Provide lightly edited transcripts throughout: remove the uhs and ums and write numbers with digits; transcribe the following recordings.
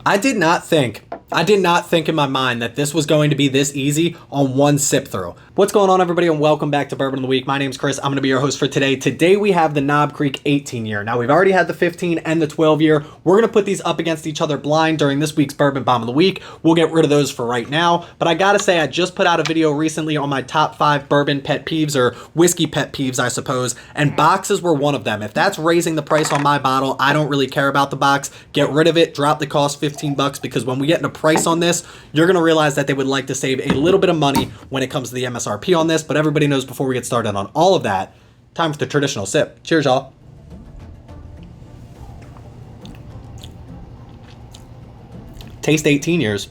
I did not think in my mind that this was going to be this easy on one sip through. What's going on, everybody, and welcome back to Bourbon of the Week. My name's Chris. I'm going to be your host for today. Today we have the Knob Creek 18 year. Now we've already had the 15 and the 12 year. We're going to put these up against each other blind during this week's Bourbon Bomb of the Week. We'll get rid of those for right now. But I gotta say, I just put out a video recently on my top 5 bourbon pet peeves, or whiskey pet peeves, I suppose, and boxes were one of them. If that's raising the price on my bottle, I don't really care about the box. Get rid of it, drop the cost $15, because when we get into price on this, you're going to realize that they would like to save a little bit of money when it comes to the MSRP on this. But everybody knows, before we get started on all of that, time for the traditional sip. Cheers, y'all. Taste 18 years.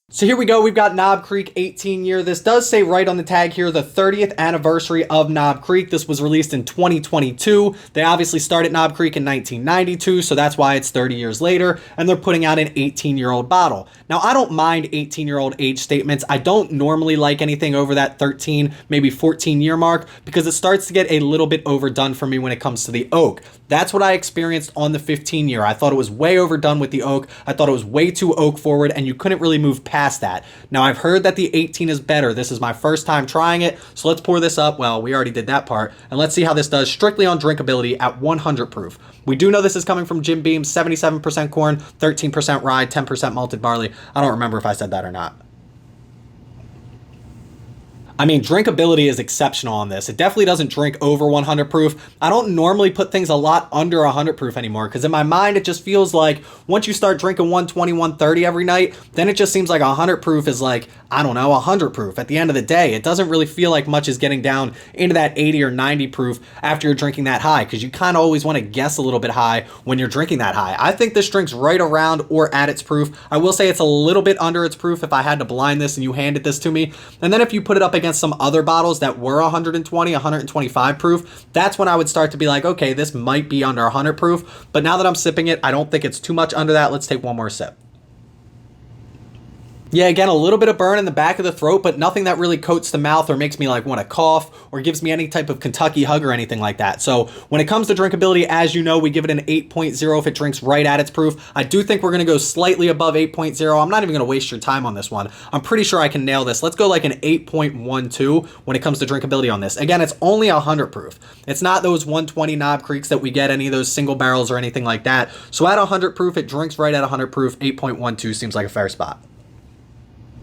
So here we go, we've got Knob Creek 18 year. This does say right on the tag here, the 30th anniversary of Knob Creek. This was released in 2022. They obviously started Knob Creek in 1992, so that's why it's 30 years later, and they're putting out an 18-year-old bottle. Now, I don't mind 18-year-old age statements. I don't normally like anything over that 13, maybe 14-year mark, because it starts to get a little bit overdone for me when it comes to the oak. That's what I experienced on the 15 year. I thought it was way overdone with the oak. I thought it was way too oak forward, and you couldn't really move past that. Now, I've heard that the 18 is better. This is my first time trying it, so let's pour this up. Well, we already did that part, and let's see how this does strictly on drinkability at 100 proof. We do know this is coming from Jim Beam, 77% corn, 13% rye, 10% malted barley. I don't remember if I said that or not. I mean, drinkability is exceptional on this. It definitely doesn't drink over 100 proof. I don't normally put things a lot under 100 proof anymore, because in my mind, it just feels like once you start drinking 120, 130 every night, then it just seems like 100 proof is like, I don't know, 100 proof. At the end of the day, it doesn't really feel like much is getting down into that 80 or 90 proof after you're drinking that high, because you kind of always want to guess a little bit high when you're drinking that high. I think this drinks right around or at its proof. I will say it's a little bit under its proof if I had to blind this and you handed this to me. And then if you put it up against some other bottles that were 120, 125 proof, that's when I would start to be like, okay, this might be under 100 proof. But now that I'm sipping it, I don't think it's too much under that. Let's take one more sip. Yeah, again, a little bit of burn in the back of the throat, but nothing that really coats the mouth or makes me like want to cough or gives me any type of Kentucky hug or anything like that. So when it comes to drinkability, as you know, we give it an 8.0 if it drinks right at its proof. I do think we're going to go slightly above 8.0. I'm not even going to waste your time on this one. I'm pretty sure I can nail this. Let's go like an 8.12 when it comes to drinkability on this. Again, it's only 100 proof. It's not those 120 Knob Creeks that we get, any of those single barrels or anything like that. So at 100 proof, it drinks right at 100 proof. 8.12 seems like a fair spot.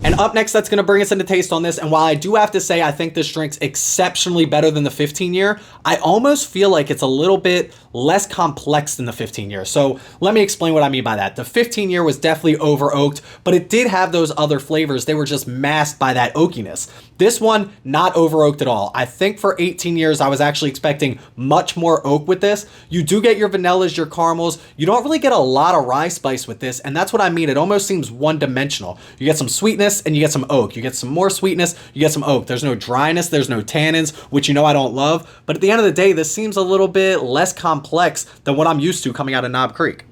And up next, that's going to bring us into taste on this. And while I do have to say I think this drinks exceptionally better than the 15 year, I almost feel like it's a little bit less complex than the 15 year. So let me explain what I mean by that. The 15 year was definitely over oaked, but it did have those other flavors. They were just masked by that oakiness. This one, not over oaked at all. I think for 18 years, I was actually expecting much more oak with this. You do get your vanillas, your caramels. You don't really get a lot of rye spice with this. And that's what I mean. It almost seems one dimensional. You get some sweetness and you get some oak. You get some more sweetness, you get some oak. There's no dryness, there's no tannins, which you know I don't love. But at the end of the day, this seems a little bit less complex than what I'm used to coming out of Knob Creek.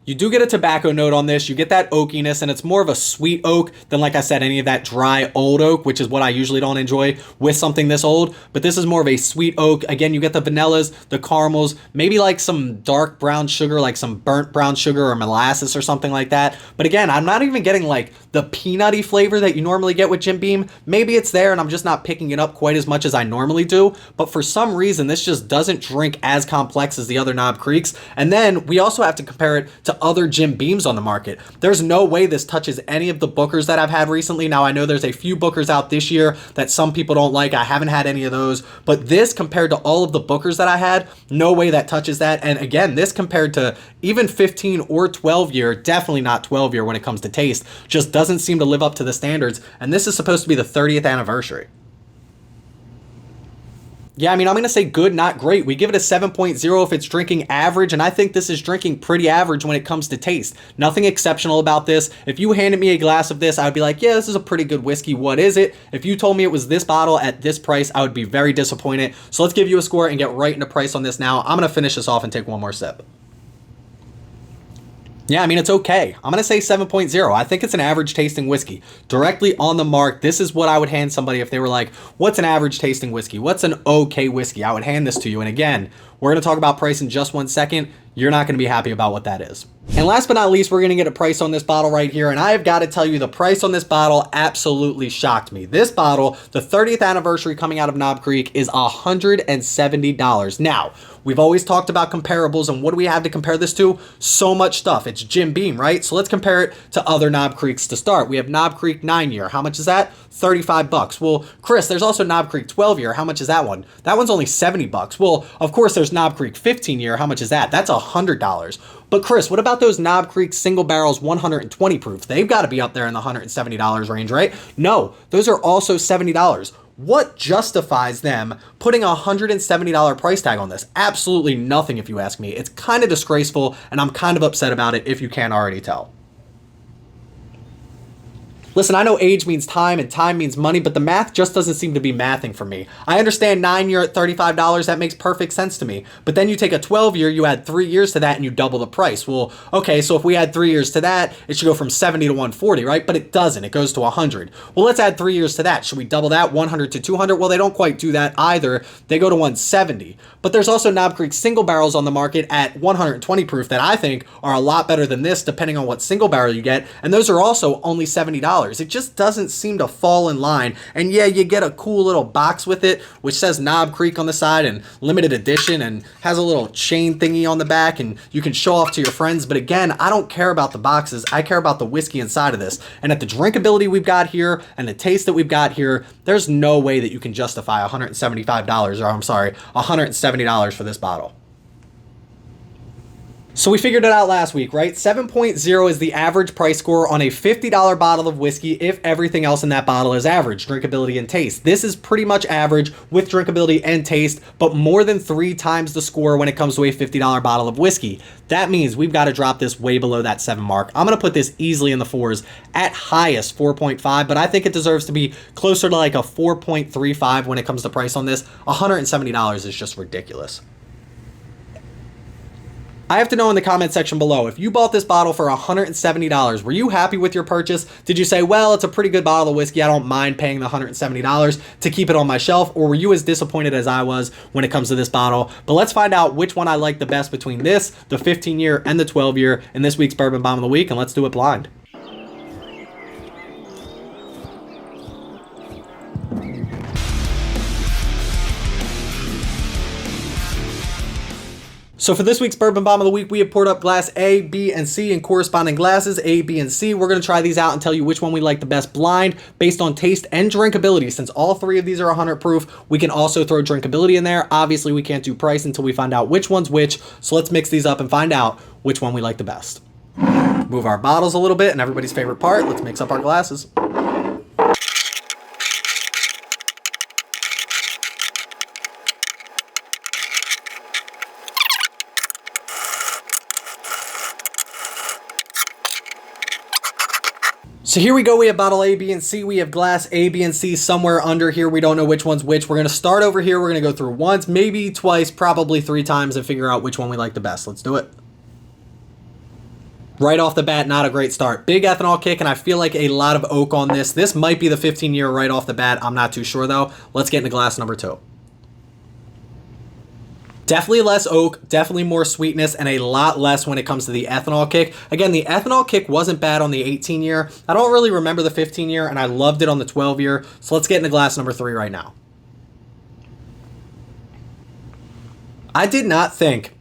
You do get a tobacco note on this. You get that oakiness, and it's more of a sweet oak than, like I said, any of that dry old oak, which is what I usually don't enjoy with something this old. But this is more of a sweet oak. Again, you get the vanillas, the caramels, maybe like some dark brown sugar, like some burnt brown sugar or molasses or something like that. But again, I'm not even getting like the peanutty flavor that you normally get with Jim Beam. Maybe it's there and I'm just not picking it up quite as much as I normally do. But for some reason, this just doesn't drink as complex as the other Knob Creeks. And then we also have to compare it to other Jim Beams on the market. There's no way this touches any of the Bookers that I've had recently. Now, I know there's a few Bookers out this year that some people don't like. I haven't had any of those, but this compared to all of the Bookers that I had, no way that touches that. And again, this compared to even 15 or 12 year, definitely not 12 year when it comes to taste, just doesn't seem to live up to the standards. And this is supposed to be the 30th anniversary. Yeah, I mean, I'm going to say good, not great. We give it a 7.0 if it's drinking average, and I think this is drinking pretty average when it comes to taste. Nothing exceptional about this. If you handed me a glass of this, I would be like, yeah, this is a pretty good whiskey. What is it? If you told me it was this bottle at this price, I would be very disappointed. So let's give you a score and get right into price on this now. I'm going to finish this off and take one more sip. Yeah, I mean, it's okay. I'm going to say 7.0. I think it's an average tasting whiskey. Directly on the mark, this is what I would hand somebody if they were like, what's an average tasting whiskey? What's an okay whiskey? I would hand this to you. And again, we're going to talk about price in just 1 second. You're not going to be happy about what that is. And last but not least, we're going to get a price on this bottle right here. And I have got to tell you, the price on this bottle absolutely shocked me. This bottle, the 30th anniversary coming out of Knob Creek, is $170. Now, we've always talked about comparables, and what do we have to compare this to? So much stuff. It's Jim Beam, right? So let's compare it to other Knob Creeks to start. We have Knob Creek 9-year. How much is that? $35. Well, Chris, there's also Knob Creek 12-year. How much is that one? That one's only $70. Well, of course, there's Knob Creek 15-year. How much is that? That's $100. But Chris, what about those Knob Creek single barrels 120 proof? They've got to be up there in the $170 range, right? No, those are also $70. What justifies them putting a $170 price tag on this? Absolutely nothing, if you ask me. It's kind of disgraceful, and I'm kind of upset about it, if you can't already tell. Listen, I know age means time and time means money, but the math just doesn't seem to be mathing for me. I understand 9-year at $35, that makes perfect sense to me. But then you take a 12-year, you add 3 years to that, and you double the price. Well, okay, so if we add 3 years to that, it should go from 70 to 140, right? But it doesn't. It goes to 100. Well, let's add 3 years to that. Should we double that, 100 to 200? Well, they don't quite do that either. They go to 170. But there's also Knob Creek single barrels on the market at 120 proof that I think are a lot better than this, depending on what single barrel you get. And those are also only $70. It just doesn't seem to fall in line. And yeah, you get a cool little box with it, which says Knob Creek on the side and limited edition and has a little chain thingy on the back, and you can show off to your friends. But again, I don't care about the boxes. I care about the whiskey inside of this. And at the drinkability we've got here and the taste that we've got here, there's no way that you can justify $175, or I'm sorry, $170 for this bottle. So we figured it out last week, right? 7.0 is the average price score on a $50 bottle of whiskey if everything else in that bottle is average, drinkability and taste. This is pretty much average with drinkability and taste, but more than 3 times the score when it comes to a $50 bottle of whiskey. That means we've got to drop this way below that 7 mark. I'm going to put this easily in the 4s, at highest 4.5, but I think it deserves to be closer to like a 4.35 when it comes to price on this. $170 is just ridiculous. I have to know in the comment section below, if you bought this bottle for $170, were you happy with your purchase? Did you say, well, it's a pretty good bottle of whiskey, I don't mind paying the $170 to keep it on my shelf? Or were you as disappointed as I was when it comes to this bottle? But let's find out which one I like the best between this, the 15-year, and the 12-year in this week's Bourbon Bomb of the Week, and let's do it blind. So for this week's Bourbon Bomb of the Week, we have poured up glass A, B, and C in corresponding glasses, A, B, and C. We're going to try these out and tell you which one we like the best blind based on taste and drinkability. Since all 3 of these are 100 proof, we can also throw drinkability in there. Obviously, we can't do price until we find out which one's which. So let's mix these up and find out which one we like the best. Move our bottles a little bit, and everybody's favorite part, let's mix up our glasses. So here we go, we have bottle A, B, and C. We have glass A, B, and C somewhere under here. We don't know which one's which. We're going to start over here. We're going to go through once, maybe twice, probably 3 times and figure out which one we like the best. Let's do it. Right off the bat, not a great start. Big ethanol kick, and I feel like a lot of oak on this. This might be the 15-year right off the bat. I'm not too sure, though. Let's get into glass number 2. Definitely less oak, definitely more sweetness, and a lot less when it comes to the ethanol kick. Again, the ethanol kick wasn't bad on the 18-year. I don't really remember the 15-year, and I loved it on the 12-year. So let's get into glass number 3 right now. I did not think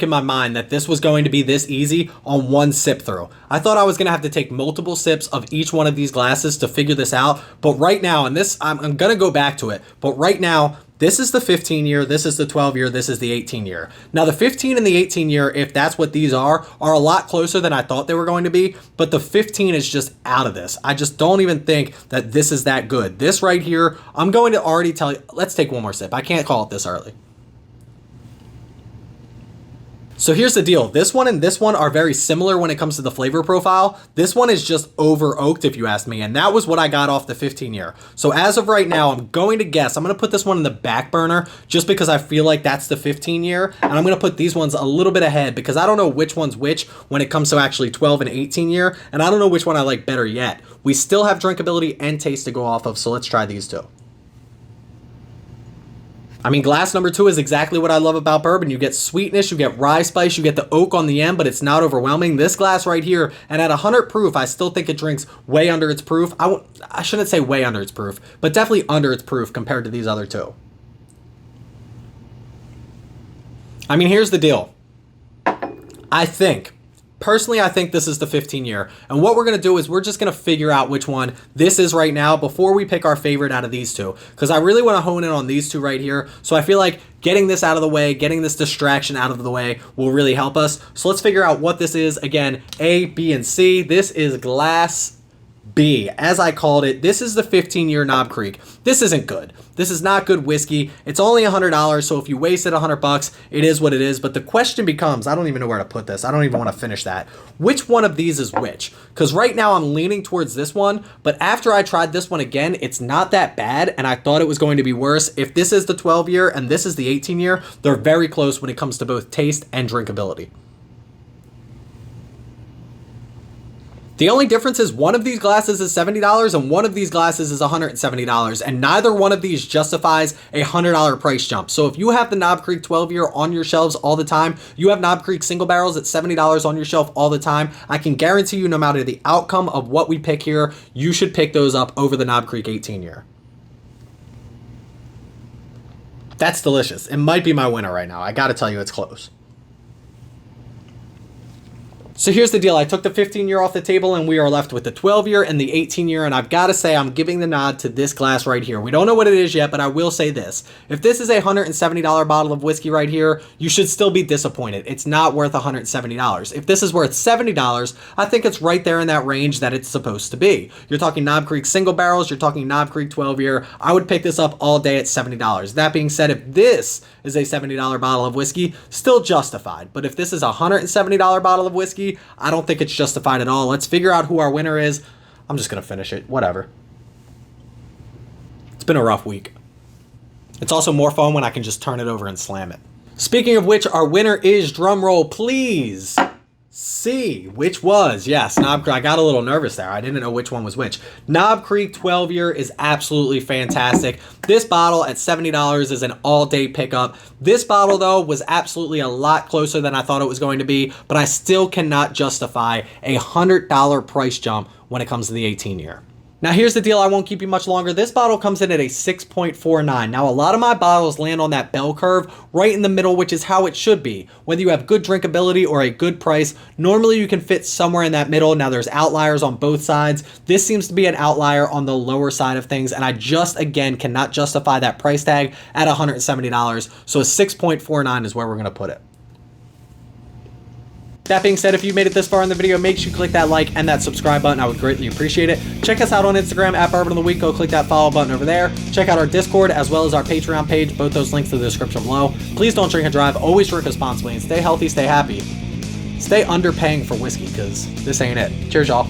in my mind that this was going to be this easy on one sip through. I thought I was going to have to take multiple sips of each one of these glasses to figure this out. But right now, and this, I'm going to go back to it, but right now, this is the 15-year, this is the 12-year, this is the 18-year. Now, the 15 and the 18-year, if that's what these are a lot closer than I thought they were going to be, but the 15 is just out of this. I just don't even think that this is that good. This right here, I'm going to already tell you, let's take one more sip. I can't call it this early. So here's the deal. This one and this one are very similar when it comes to the flavor profile. This one is just over oaked, if you ask me, and that was what I got off the 15 year. So as of right now, I'm going to guess, I'm going to put this one in the back burner just because I feel like that's the 15 year, and I'm going to put these ones a little bit ahead because I don't know which one's which when it comes to actually 12 and 18 year, and I don't know which one I like better yet. We still have drinkability and taste to go off of, so let's try these two. I mean, glass number 2 is exactly what I love about bourbon. You get sweetness, you get rye spice, you get the oak on the end, but it's not overwhelming. This glass right here, and at 100 proof, I still think it drinks way under its proof. I shouldn't say way under its proof, but definitely under its proof compared to these other two. I mean, here's the deal. Personally, I think this is the 15 year. And what we're going to do is we're just going to figure out which one this is right now before we pick our favorite out of these two. Because I really want to hone in on these two right here. So I feel like getting this out of the way, getting this distraction out of the way will really help us. So let's figure out what this is. Again, A, B, and C. This is glass B, as I called it. This is the 15-year Knob Creek. This isn't good. This is not good whiskey. It's only $100, so if you wasted $100, it is what it is. But the question becomes, I don't even know where to put this. I don't even want to finish that. Which one of these is which? Because right now I'm leaning towards this one, but after I tried this one again, it's not that bad, and I thought it was going to be worse. If this is the 12-year and this is the 18-year, they're very close when it comes to both taste and drinkability. The only difference is one of these glasses is $70 and one of these glasses is $170, and neither one of these justifies a $100 price jump. So if you have the Knob Creek 12-year on your shelves all the time, you have Knob Creek single barrels at $70 on your shelf all the time, I can guarantee you no matter the outcome of what we pick here, you should pick those up over the Knob Creek 18-year. That's delicious. It might be my winner right now. I gotta tell you, it's close. So here's the deal. I took the 15-year off the table and we are left with the 12-year and the 18-year, and I've got to say I'm giving the nod to this glass right here. We don't know what it is yet, but I will say this. If this is a $170 bottle of whiskey right here, you should still be disappointed. It's not worth $170. If this is worth $70, I think it's right there in that range that it's supposed to be. You're talking Knob Creek single barrels, you're talking Knob Creek 12-year. I would pick this up all day at $70. That being said, if this is a $70 bottle of whiskey, still justified. But if this is a $170 bottle of whiskey, I don't think it's justified at all. Let's figure out who our winner is. I'm just going to finish it. Whatever. It's been a rough week. It's also more fun when I can just turn it over and slam it. Speaking of which, our winner is, drum roll please, C, which was, yes, Knob Creek. I got a little nervous there. I didn't know which one was which. Knob Creek 12-year is absolutely fantastic. This bottle at $70 is an all-day pickup. This bottle, though, was absolutely a lot closer than I thought it was going to be, but I still cannot justify a $100 price jump when it comes to the 18-year. Now here's the deal, I won't keep you much longer. This bottle comes in at a 6.49. Now a lot of my bottles land on that bell curve right in the middle, which is how it should be. Whether you have good drinkability or a good price, normally you can fit somewhere in that middle. Now there's outliers on both sides. This seems to be an outlier on the lower side of things, and I just, again, cannot justify that price tag at $170. So a 6.49 is where we're gonna put it. That being said, if you made it this far in the video, make sure you click that like and that subscribe button. I would greatly appreciate it. Check us out on Instagram at Bourbon of the Week. Go click that follow button over there. Check out our Discord as well as our Patreon page. Both those links in the description below. Please don't drink and drive. Always drink responsibly and stay healthy, stay happy. Stay underpaying for whiskey because this ain't it. Cheers, y'all.